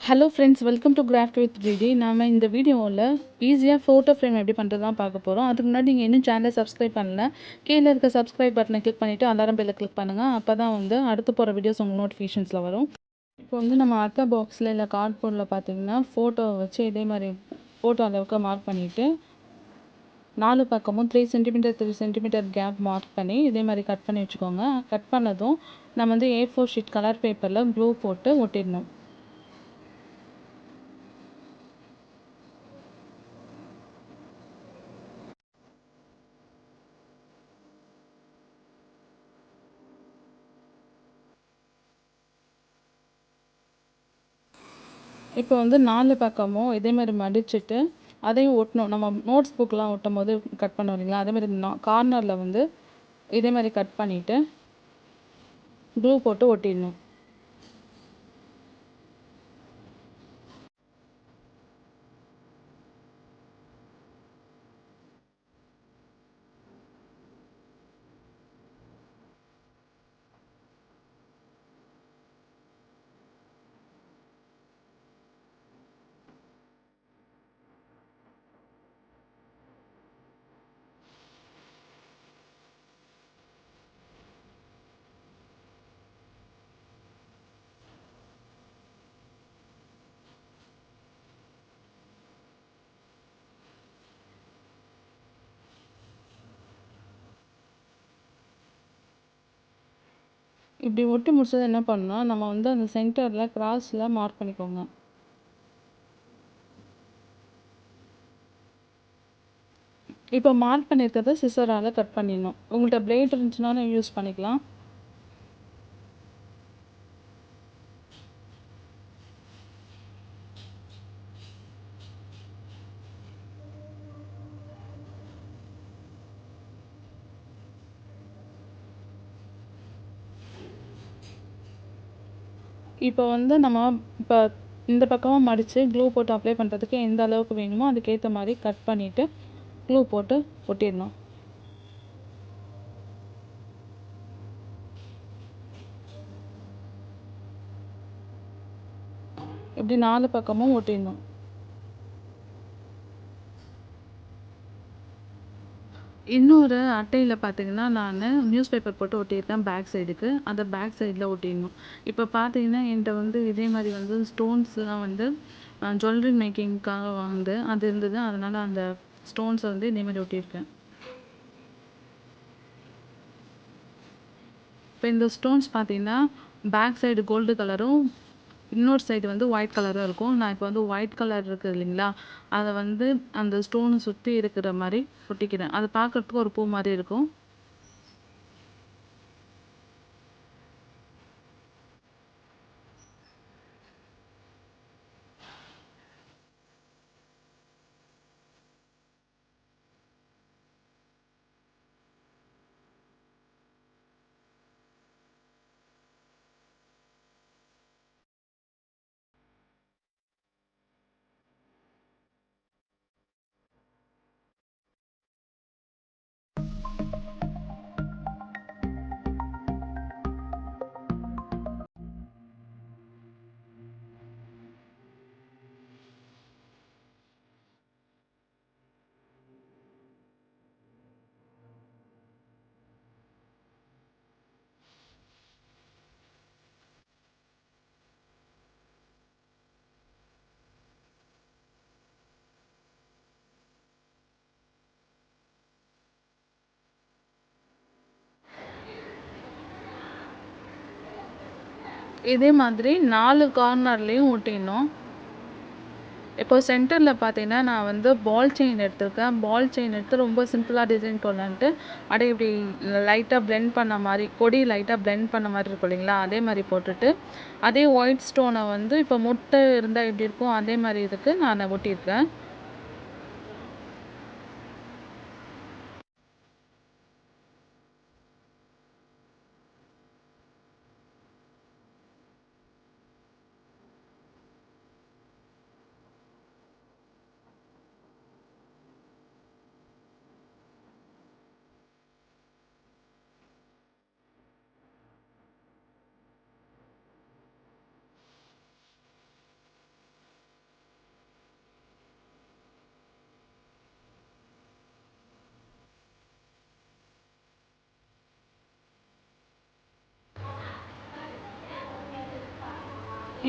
Hello friends, welcome to craft with GD. நாம இந்த வீடியோவில் ஈஸியாக ஃபோட்டோ ஃப்ரேம் எப்படி பண்ணுறது தான் பார்க்க போகிறோம். அதுக்கு முன்னாடி நீங்கள் இன்னும் சேனலை சப்ஸ்கிரைப் பண்ணல, கீழே இருக்க சப்ஸ்கிரைப் பட்டனை கிளிக் பண்ணிவிட்டு அலாரம் பெல்லை கிளிக் பண்ணுங்கள். அப்போ தான் அடுத்து போகிற வீடியோஸ் உங்களுக்கு நோட்டிஃபிகேஷன்ஸில் வரும். இப்போ நம்ம அட்டை பாக்ஸில் இல்லை கார்ட்போர்டில் பார்த்தீங்கன்னா ஃபோட்டோவை வச்சு இதே மாதிரி ஃபோட்டோ அளவுக்கு மார்க் பண்ணிவிட்டு 4 பக்கமும் 3 சென்டிமீட்டர் 3 சென்டிமீட்டர் கேப் மார்க் பண்ணி இதே மாதிரி கட் பண்ணி வச்சுக்கோங்க. கட் பண்ணதும் நம்ம A4 ஷீட் கலர் பேப்பரில் க்ளூ போட்டு ஒட்டிடணும். இப்போ 4 பக்கமும் இதே மாதிரி மடிச்சுட்டு அதையும் ஒட்டணும். நம்ம நோட்ஸ் புக்கெலாம் ஒட்டும் போது கட் பண்ணோம் இல்லைங்களா, அதேமாதிரி கார்னரில் இதே மாதிரி கட் பண்ணிவிட்டு க்ளூ போட்டு ஒட்டிடணும். இப்படி ஒட்டி முடிச்சது என்ன பண்ணால் நம்ம அந்த சென்டரில் கிராஸில் மார்க் பண்ணிக்கோங்க. இப்போ மார்க் பண்ணியிருக்கிறத சிசரால் கட் பண்ணிடணும். உங்கள்கிட்ட பிளேட் இருந்துச்சுனாலும் யூஸ் பண்ணிக்கலாம். இப்போ நம்ம இப்போ இந்த பக்கமாக மடித்து க்ளூ போட்டு அப்ளை பண்ணுறதுக்கு எந்த அளவுக்கு வேணுமோ அதுக்கேற்ற மாதிரி கட் பண்ணிவிட்டு க்ளூ போட்டு ஒட்டிடணும். இப்படி 4 பக்கமும் ஒட்டிடணும். இன்னொரு அட்டையில் பார்த்தீங்கன்னா நான் நியூஸ் பேப்பர் போட்டு ஒட்டியிருக்கேன் பேக் சைடுக்கு. அந்த பேக் சைடில் ஒட்டிடணும். இப்போ பார்த்தீங்கன்னா என்கிட்ட இதே மாதிரி ஸ்டோன்ஸ்லாம் ஜுவல்லரி மேக்கிங்க்காக அது இருந்தது. அதனால் அந்த ஸ்டோன்ஸை இதே மாதிரி ஒட்டியிருக்கேன். இப்போ இந்த ஸ்டோன்ஸ் பார்த்தீங்கன்னா பேக் சைடு கோல்டு கலரும் இன்னொரு சைடு ஒயிட் கலரும் இருக்கும். நான் இப்போ ஒயிட் கலர் இருக்குது இல்லைங்களா, அதை அந்த ஸ்டோனை சுற்றி இருக்கிற மாதிரி ஒட்டிக்கிறேன். அது பார்க்குறதுக்கு ஒரு பூ மாதிரி இருக்கும். இதே மாதிரி 4 கார்னர்லேயும் ஒட்டிடணும். இப்போ சென்டரில் பார்த்தீங்கன்னா நான் பால் செயின் எடுத்திருக்கேன். பால் செயின் எடுத்து ரொம்ப சிம்பிளாக டிசைன் பண்ணலான்ட்டு அப்படியே இப்படி லைட்டாக பிளெண்ட் பண்ண மாதிரி, கொடி லைட்டாக பிளெண்ட் பண்ண மாதிரி இருக்கும் இல்லைங்களா, அதே மாதிரி போட்டுட்டு அதே ஒயிட் ஸ்டோனை இப்போ முட்டை இருந்தால் எப்படி இருக்கும் அதே மாதிரி இதுக்கு நான் ஒட்டியிருக்கேன்.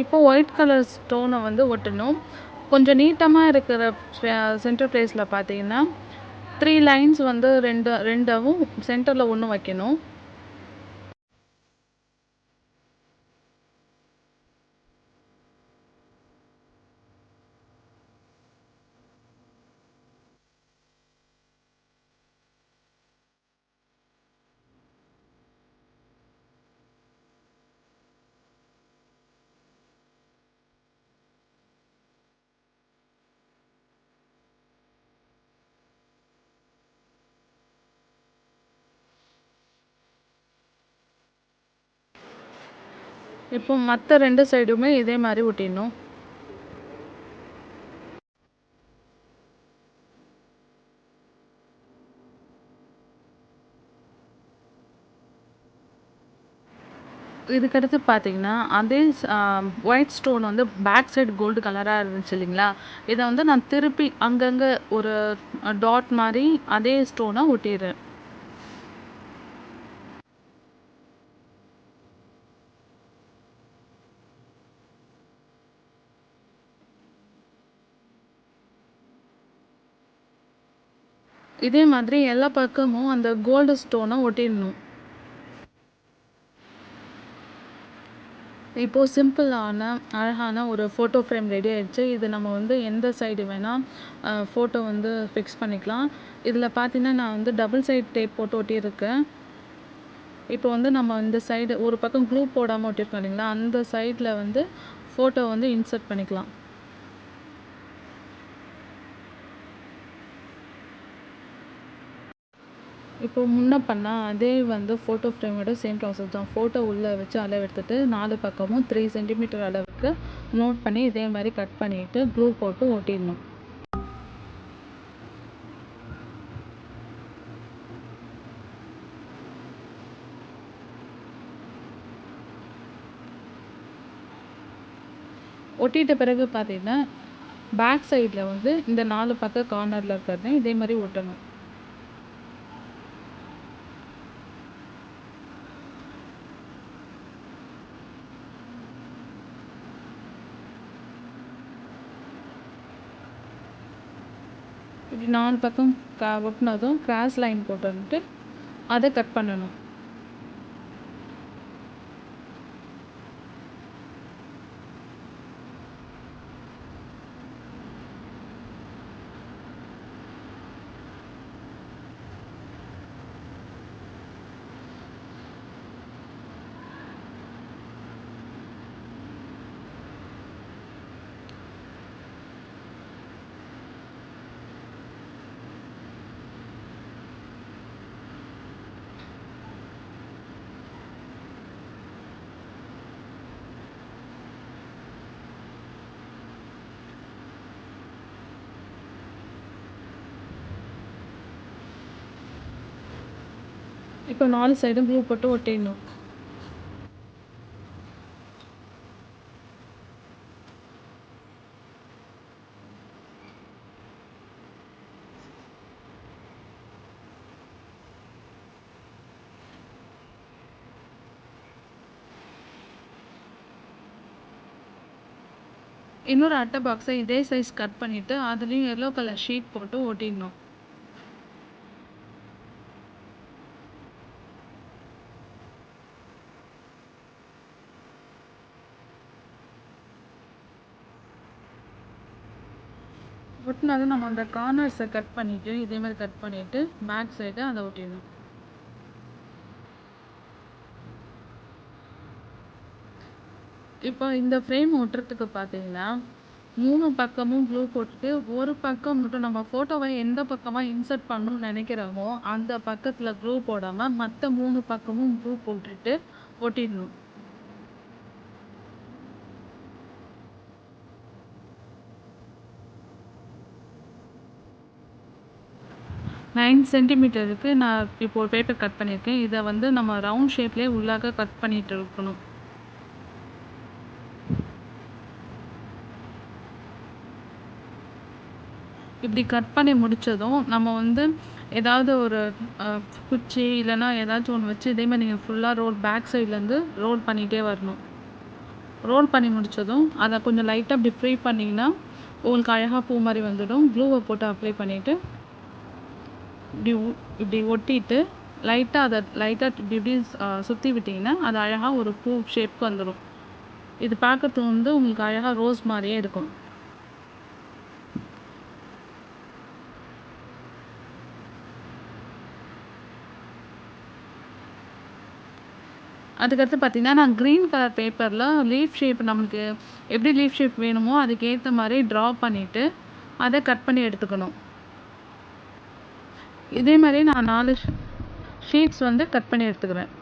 இப்போ ஒயிட் கலர் ஸ்டோனை வந்து ஒட்டணும். கொஞ்சம் நீட்டமாக இருக்கிற சென்டர் பிளேஸில் பார்த்தீங்கன்னா 3 லைன்ஸ் வந்து ரெண்டாவும் சென்டரில் ஒன்று வைக்கணும். இப்போ மற்ற 2 சைடுமே இதே மாதிரி ஒட்டிடணும். இதுக்கடுத்து பார்த்தீங்கன்னா அதே ஒயிட் ஸ்டோன் வந்து பேக் சைடு கோல்டு கலராக இருந்துச்சு இல்லைங்களா, இதை வந்து நான் திருப்பி அங்கங்கே ஒரு டாட் மாதிரி அதே ஸ்டோனை ஒட்டிடுறேன். இதே மாதிரி எல்லா பக்கமும் அந்த கோல்டு ஸ்டோனை ஒட்டிடணும். இப்போது சிம்பிளான அழகான ஒரு ஃபோட்டோ ஃப்ரேம் ரெடி ஆயிடுச்சு. இது நம்ம வந்து எந்த சைடு வேணால் ஃபோட்டோ வந்து ஃபிக்ஸ் பண்ணிக்கலாம். இதில் பார்த்தீங்கன்னா நான் வந்து டபுள் சைட் டேப் போட்டு ஒட்டியிருக்கேன். இப்போ வந்து நம்ம இந்த சைடு ஒரு பக்கம் க்ளூ போடாமல் ஒட்டியிருக்கோம் இல்லைங்களா, அந்த சைடில் வந்து ஃபோட்டோ வந்து இன்சர்ட் பண்ணிக்கலாம். இப்போ முன்ன பண்ணால் அதே வந்து ஃபோட்டோ ஃப்ரேமோட சேம் ப்ராசஸ் தான். ஃபோட்டோ உள்ளே வச்சு அளவு எடுத்துகிட்டு 4 பக்கமும் 3 சென்டிமீட்டர் அளவுக்கு நோட் பண்ணி இதே மாதிரி கட் பண்ணிவிட்டு க்ளூ போட்டு ஒட்டிடணும். ஒட்டிட்ட பிறகு பார்த்தீங்கன்னா பேக் சைடில் வந்து இந்த 4 பக்கம் கார்னரில் இருக்கிறது இதே மாதிரி ஒட்டணும். இப்படி 4 பக்கம் ஒட்டினதும் கிராஸ் லைன் போட்டு அதை கட் பண்ணணும். இப்போ 4 சைடும் க்ளூ போட்டு ஒட்டிடணும். இன்னொரு அட்டை பாக்ஸை இதே சைஸ் கட் பண்ணிவிட்டு அதுலேயும் எல்லோ கலர் ஷீட் போட்டு ஒட்டிடணும். ஒட்டினாலும் நம்ம அந்த கார்னர்ஸை கட் பண்ணிவிட்டு இதே மாதிரி கட் பண்ணிவிட்டு பேக் சைடு அதை ஒட்டிடணும். இப்போ இந்த ஃப்ரேம் ஒட்டுறதுக்கு பார்த்தீங்கன்னா 3 பக்கமும் க்ளூ போட்டுட்டு ஒரு பக்கம் மட்டும் நம்ம ஃபோட்டோவை எந்த பக்கமாக இன்சர்ட் பண்ணணும்னு நினைக்கிறோமோ அந்த பக்கத்தில் க்ளூ போடாமல் மற்ற 3 பக்கமும் க்ளூ போட்டுட்டு ஒட்டிடணும். 9 சென்டிமீட்டருக்கு நான் இப்போ ஒரு பேப்பர் கட் பண்ணியிருக்கேன். இதை வந்து நம்ம ரவுண்ட் ஷேப்லேயே உள்ளாக கட் பண்ணிட்டு இருக்கணும். இப்படி கட் பண்ணி முடித்ததும் நம்ம வந்து ஏதாவது ஒரு குச்சி இல்லைன்னா ஏதாச்சும் ஒன்று வச்சு இதே மாதிரி நீங்கள் ஃபுல்லாக ரோல் பேக் சைட்லேருந்து ரோல் பண்ணிகிட்டே வரணும். ரோல் பண்ணி முடித்ததும் அதை கொஞ்சம் லைட்டாக இப்படி ஃப்ரீ பண்ணிங்கன்னா உங்களுக்கு அழகாக பூ மாதிரி வந்துடும். க்ளூவை போட்டு அப்ளை பண்ணிவிட்டு இப்படி ஒட்டிட்டு லைட்டாக இப்படி இப்படி சுற்றி விட்டிங்கன்னா அது அழகாக ஒரு பூ ஷேப்க்கு வந்துடும். இது பார்க்கறதுக்கு வந்து உங்களுக்கு அழகாக ரோஸ் மாதிரியே இருக்கும். அதுக்கடுத்து பார்த்திங்கன்னா நான் க்ரீன் கலர் பேப்பரில் லீஃப் ஷேப் நம்மளுக்கு எப்படி லீஃப் ஷேப் வேணுமோ அதுக்கேற்ற மாதிரி ட்ரா பண்ணிவிட்டு அதை கட் பண்ணி எடுத்துக்கணும். இதே மாதிரி நான் 4 ஷீட்ஸ் வந்து கட் பண்ணி எடுத்துக்கிறேன்.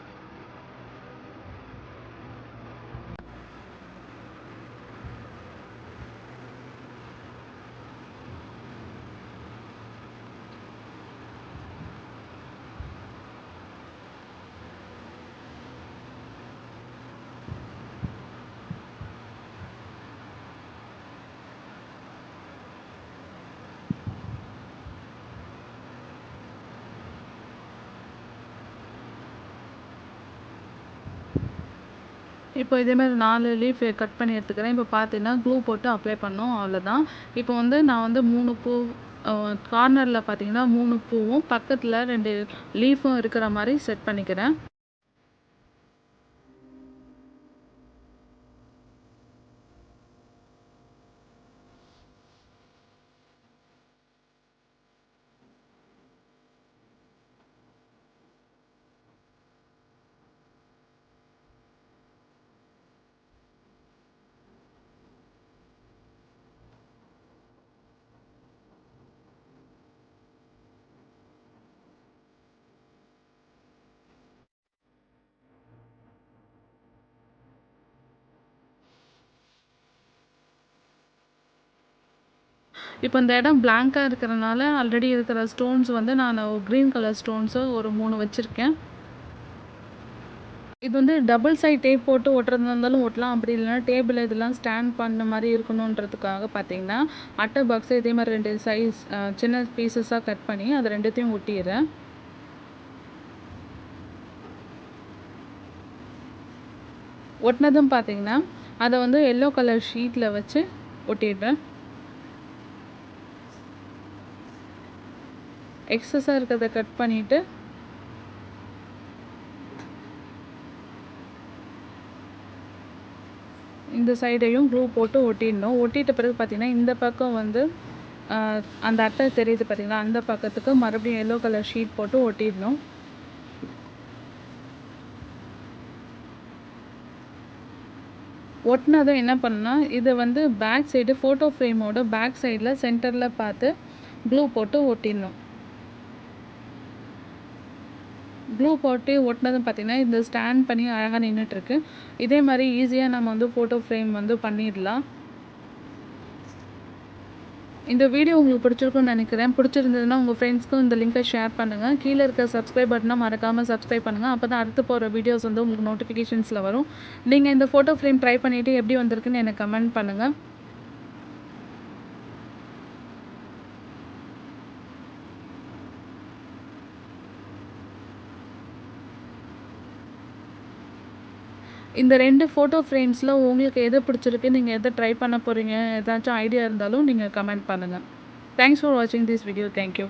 இப்போ இதேமாதிரி 4 லீஃப் கட் பண்ணி எடுத்துக்கிறேன். இப்போ பார்த்தீங்கன்னா க்ளூ போட்டு அப்ளை பண்ணோம், அவ்வளோதான். இப்போ வந்து நான் வந்து 3 பூ கார்னரில் பார்த்தீங்கன்னா 3 பூவும் பக்கத்தில் 2 லீஃபும் இருக்கிற மாதிரி செட் பண்ணிக்கிறேன். இப்போ இந்த இடம் பிளாங்காக இருக்கிறனால ஆல்ரெடி இருக்கிற ஸ்டோன்ஸ் வந்து நான் க்ரீன் கலர் ஸ்டோன்ஸு ஒரு 3 வச்சுருக்கேன். இது வந்து டபுள் சைட் டேப் போட்டு ஒட்டுறதா இருந்தாலும் ஒட்டலாம். அப்படி இல்லைனா டேபிள் இதெல்லாம் ஸ்டாண்ட் பண்ண மாதிரி இருக்கணுன்றதுக்காக பார்த்தீங்கன்னா அட்டை பாக்ஸை இதே மாதிரி 2 சைஸ் சின்ன பீசஸாக கட் பண்ணி அதை 2த்தையும் ஒட்டிடுறேன். ஒட்டினதும் பார்த்தீங்கன்னா அதை வந்து எல்லோ கலர் ஷீட்டில் வச்சு ஒட்டிடுறேன். எக்ஸஸாக இருக்கிறத கட் பண்ணிவிட்டு இந்த சைடையும் க்ளூ போட்டு ஒட்டிடணும். ஒட்டிட்ட பிறகு பார்த்திங்கன்னா இந்த பக்கம் வந்து அந்த அட்டை தெரியுது பார்த்திங்களா, அந்த பக்கத்துக்கு மறுபடியும் எல்லோ கலர் ஷீட் போட்டு ஒட்டிடணும். ஒட்டினதும் என்ன பண்ணால் இதை வந்து பேக் சைடு ஃபோட்டோ ஃப்ரேமோட பேக் சைடில் சென்டரில் பார்த்து க்ளூ போட்டு ஒட்டிடணும். க்ளூ போட்டு ஒட்டினதும் பார்த்திங்கன்னா இந்த ஸ்டாண்ட் பண்ணி அழகாக நின்றுட்டுருக்கு. இதே மாதிரி ஈஸியாக நம்ம வந்து ஃபோட்டோ ஃப்ரேம் வந்து பண்ணிடலாம். இந்த வீடியோ உங்களுக்கு பிடிச்சிருக்குன்னு நினைக்கிறேன். பிடிச்சிருந்ததுன்னா உங்கள் ஃப்ரெண்ட்ஸ்க்கும் இந்த லிங்கை ஷேர் பண்ணுங்கள். கீழே இருக்க சப்ஸ்கிரைப் பட்டனை மறக்காமல் சப்ஸ்கிரைப் பண்ணுங்கள். அப்போ தான் அடுத்து போகிற வீடியோஸ் வந்து உங்களுக்கு நோட்டிஃபிகேஷன்ஸில் வரும். நீங்கள் இந்த ஃபோட்டோ ஃப்ரேம் ட்ரை பண்ணிவிட்டு எப்படி வந்திருக்குன்னு எனக்கு கமெண்ட் பண்ணுங்கள். இந்த 2 ஃபோட்டோ ஃப்ரேம்ஸில் உங்களுக்கு எது பிடிச்சிருக்கு, நீங்கள் எதை ட்ரை பண்ண போகிறீங்க, ஏதாச்சும் ஐடியா இருந்தாலும் நீங்கள் கமெண்ட் பண்ணுங்கள். தேங்க்ஸ் ஃபார் வாட்சிங் திஸ் வீடியோ. தேங்க்யூ.